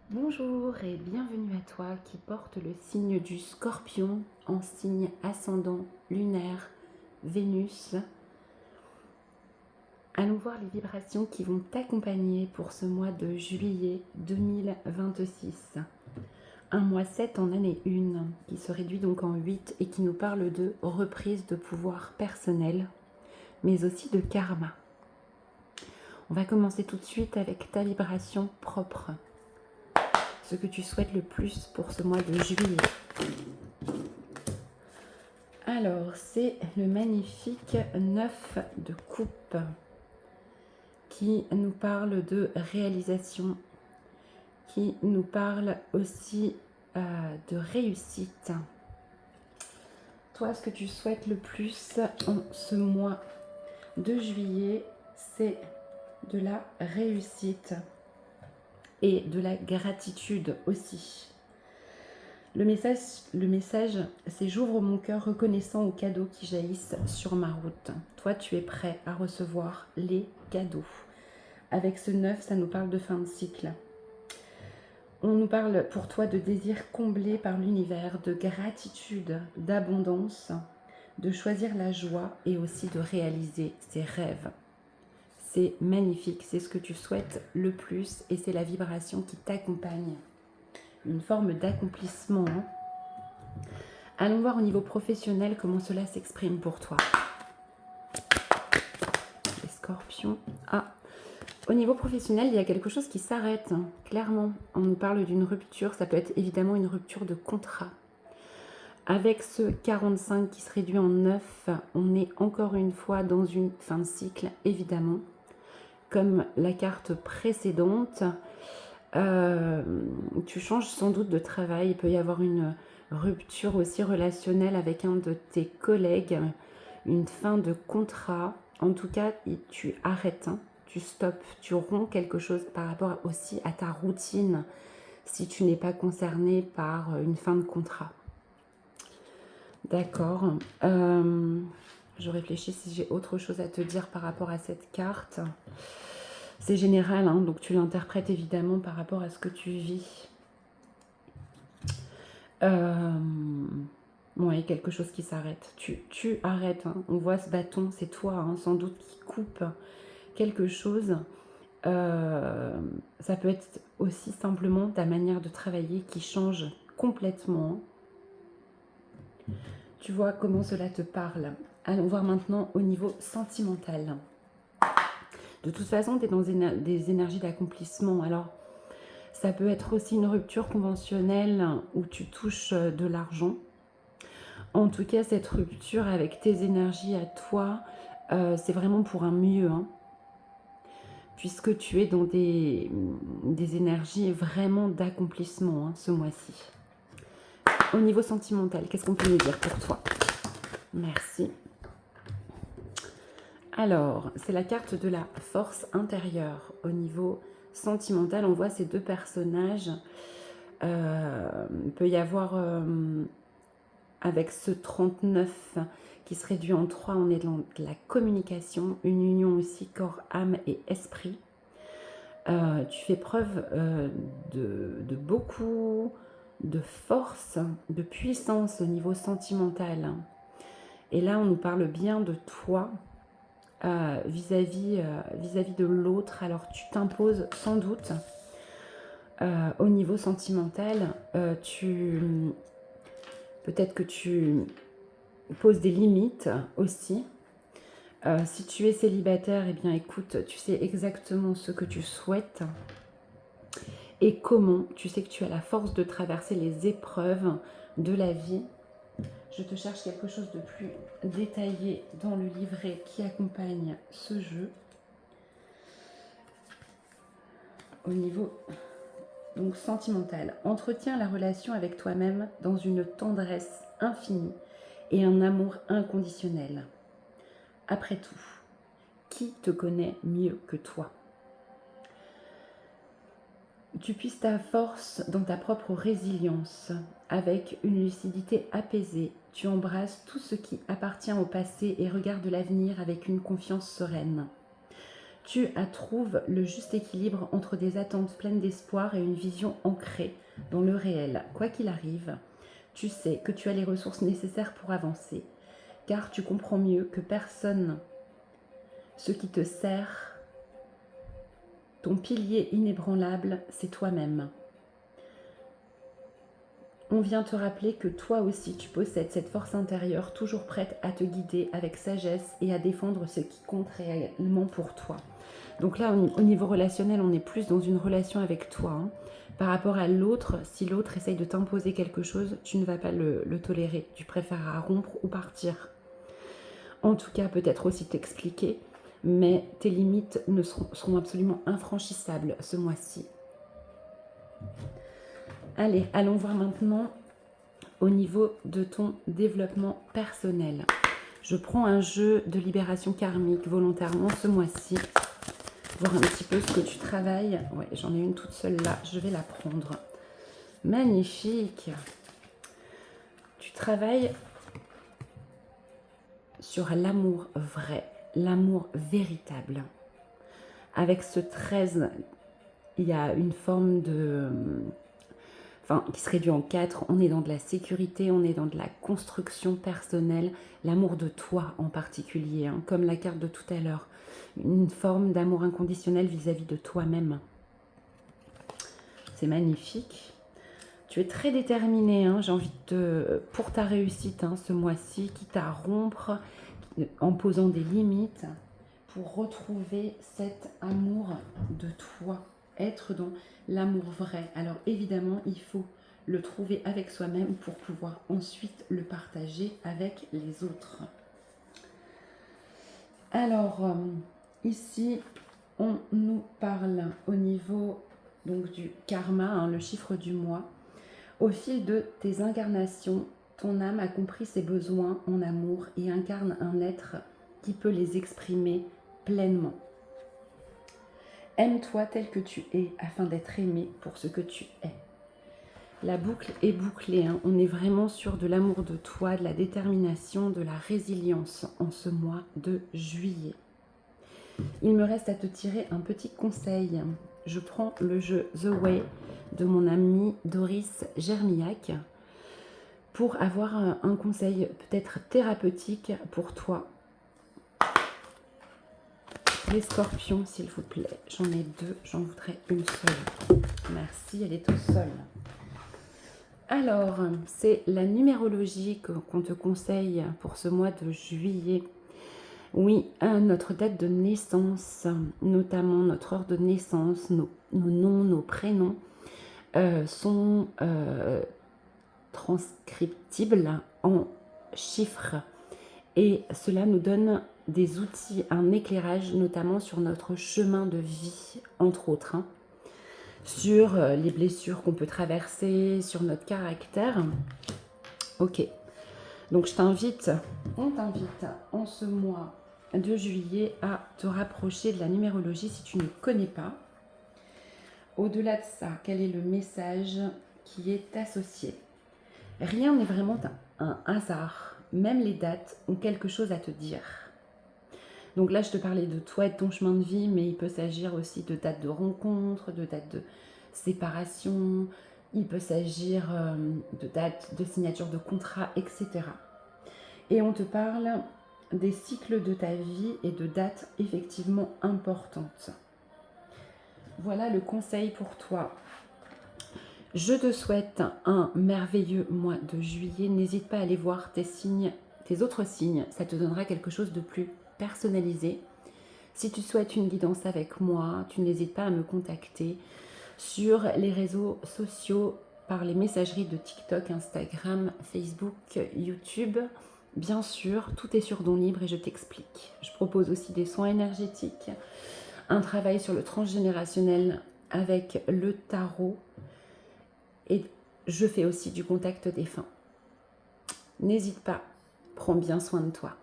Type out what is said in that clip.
Bonjour et bienvenue à toi qui porte le signe du Scorpion en signe ascendant lunaire Vénus. Allons voir les vibrations qui vont t'accompagner pour ce mois de juillet 2026. Un mois 7 en année 1 qui se réduit donc en 8 et qui nous parle de reprise de pouvoir personnel mais aussi de karma. On va commencer tout de suite avec ta vibration propre. Ce que tu souhaites le plus pour ce mois de juillet. Alors, c'est le magnifique 9 de coupe qui nous parle de réalisation, qui nous parle aussi de réussite. Toi, ce que tu souhaites le plus en ce mois de juillet, c'est de la réussite et de la gratitude aussi. Le message, c'est j'ouvre mon cœur reconnaissant aux cadeaux qui jaillissent sur ma route. Toi, tu es prêt à recevoir les cadeaux. Avec ce 9, ça nous parle de fin de cycle. On nous parle pour toi de désir comblé par l'univers, de gratitude, d'abondance, de choisir la joie et aussi de réaliser ses rêves. C'est magnifique, c'est ce que tu souhaites le plus et c'est la vibration qui t'accompagne. Une forme d'accomplissement. Allons voir au niveau professionnel comment cela s'exprime pour toi. Les scorpions. Ah, au niveau professionnel, il y a quelque chose qui s'arrête, clairement. On nous parle d'une rupture, ça peut être évidemment une rupture de contrat. Avec ce 45 qui se réduit en 9, on est encore une fois dans une fin de cycle, évidemment. Comme la carte précédente, tu changes sans doute de travail. Il peut y avoir une rupture aussi relationnelle avec un de tes collègues, une fin de contrat. En tout cas, tu arrêtes, tu stoppes, tu romps quelque chose par rapport aussi à ta routine si tu n'es pas concerné par une fin de contrat. D'accord. Je réfléchis si j'ai autre chose à te dire par rapport à cette carte. C'est général, donc tu l'interprètes évidemment par rapport à ce que tu vis. Ouais, quelque chose qui s'arrête. Tu arrêtes. On voit ce bâton, c'est toi, sans doute, qui coupe quelque chose. Ça peut être aussi simplement ta manière de travailler qui change complètement. Tu vois comment cela te parle. Allons voir maintenant au niveau sentimental. De toute façon, tu es dans des énergies d'accomplissement. Alors, ça peut être aussi une rupture conventionnelle où tu touches de l'argent. En tout cas, cette rupture avec tes énergies à toi, c'est vraiment pour un mieux. Puisque tu es dans des énergies vraiment d'accomplissement ce mois-ci. Au niveau sentimental, qu'est-ce qu'on peut nous dire pour toi? Merci. Alors, c'est la carte de la force intérieure. Au niveau sentimental, on voit ces deux personnages. Il peut y avoir, avec ce 39 qui se réduit en 3, on est dans la communication, une union aussi corps, âme et esprit. Tu fais preuve de beaucoup de force, de puissance au niveau sentimental. Et là, on nous parle bien de toi vis-à-vis de l'autre. Alors, tu t'imposes sans doute au niveau sentimental. Peut-être que tu poses des limites aussi. Si tu es célibataire, eh bien écoute, tu sais exactement ce que tu souhaites et comment. Tu sais que tu as la force de traverser les épreuves de la vie. Je te cherche quelque chose de plus détaillé dans le livret qui accompagne ce jeu. Au niveau donc sentimental, entretiens la relation avec toi-même dans une tendresse infinie et un amour inconditionnel. Après tout, qui te connaît mieux que toi? Tu puisses ta force dans ta propre résilience. Avec une lucidité apaisée, tu embrasses tout ce qui appartient au passé et regardes l'avenir avec une confiance sereine. Tu trouves le juste équilibre entre des attentes pleines d'espoir et une vision ancrée dans le réel. Quoi qu'il arrive, tu sais que tu as les ressources nécessaires pour avancer, car tu comprends mieux que personne ce qui te sert. Ton pilier inébranlable, c'est toi-même. On vient te rappeler que toi aussi, tu possèdes cette force intérieure, toujours prête à te guider avec sagesse et à défendre ce qui compte réellement pour toi. Donc là, au niveau relationnel, on est plus dans une relation avec toi. Hein. Par rapport à l'autre, si l'autre essaye de t'imposer quelque chose, tu ne vas pas le tolérer. Tu préféreras rompre ou partir. En tout cas, peut-être aussi t'expliquer, mais tes limites seront absolument infranchissables ce mois-ci. Allez, allons voir maintenant au niveau de ton développement personnel. Je prends un jeu de libération karmique volontairement ce mois-ci. Voir un petit peu ce que tu travailles. Ouais, j'en ai une toute seule là, je vais la prendre. Magnifique. Tu travailles sur l'amour vrai, l'amour véritable. Avec ce 13, il y a une forme de... qui se réduit en 4, on est dans de la sécurité, on est dans de la construction personnelle, l'amour de toi en particulier, hein, comme la carte de tout à l'heure, une forme d'amour inconditionnel vis-à-vis de toi-même. C'est magnifique. Tu es très déterminé, hein, j'ai envie pour ta réussite hein, ce mois-ci, quitte à rompre en posant des limites pour retrouver cet amour de toi, être dans l'amour vrai. Alors évidemment, il faut le trouver avec soi-même pour pouvoir ensuite le partager avec les autres. Alors, ici, on nous parle au niveau donc, du karma, hein, le chiffre du mois. Au fil de tes incarnations, ton âme a compris ses besoins en amour et incarne un être qui peut les exprimer pleinement. Aime-toi tel que tu es afin d'être aimé pour ce que tu es. La boucle est bouclée, hein. On est vraiment sur de l'amour de toi, de la détermination, de la résilience en ce mois de juillet. Il me reste à te tirer un petit conseil. Je prends le jeu The Way de mon ami Doris Germillac pour avoir un conseil peut-être thérapeutique pour toi. Les scorpions, s'il vous plaît. J'en ai deux, j'en voudrais une seule. Merci, elle est au sol. Alors, c'est la numérologie qu'on te conseille pour ce mois de juillet. Oui, notre date de naissance, notamment notre heure de naissance, nos noms, nos prénoms, sont transcriptibles en chiffres. Et cela nous donne des outils, un éclairage, notamment sur notre chemin de vie, entre autres. Hein, sur les blessures qu'on peut traverser, sur notre caractère. Ok. Donc on t'invite en ce mois de juillet à te rapprocher de la numérologie si tu ne connais pas. Au-delà de ça, quel est le message qui est associé? Rien n'est vraiment un hasard. Même les dates ont quelque chose à te dire. Donc là, je te parlais de toi et de ton chemin de vie, mais il peut s'agir aussi de dates de rencontre, de dates de séparation, il peut s'agir de dates de signature de contrat, etc. Et on te parle des cycles de ta vie et de dates effectivement importantes. Voilà le conseil pour toi. Je te souhaite un merveilleux mois de juillet. N'hésite pas à aller voir tes signes, tes autres signes. Ça te donnera quelque chose de plus personnalisé. Si tu souhaites une guidance avec moi, tu n'hésites pas à me contacter sur les réseaux sociaux, par les messageries de TikTok, Instagram, Facebook, YouTube. Bien sûr, tout est sur Don Libre et je t'explique. Je propose aussi des soins énergétiques, un travail sur le transgénérationnel avec le tarot et je fais aussi du contact défunt. N'hésite pas, prends bien soin de toi.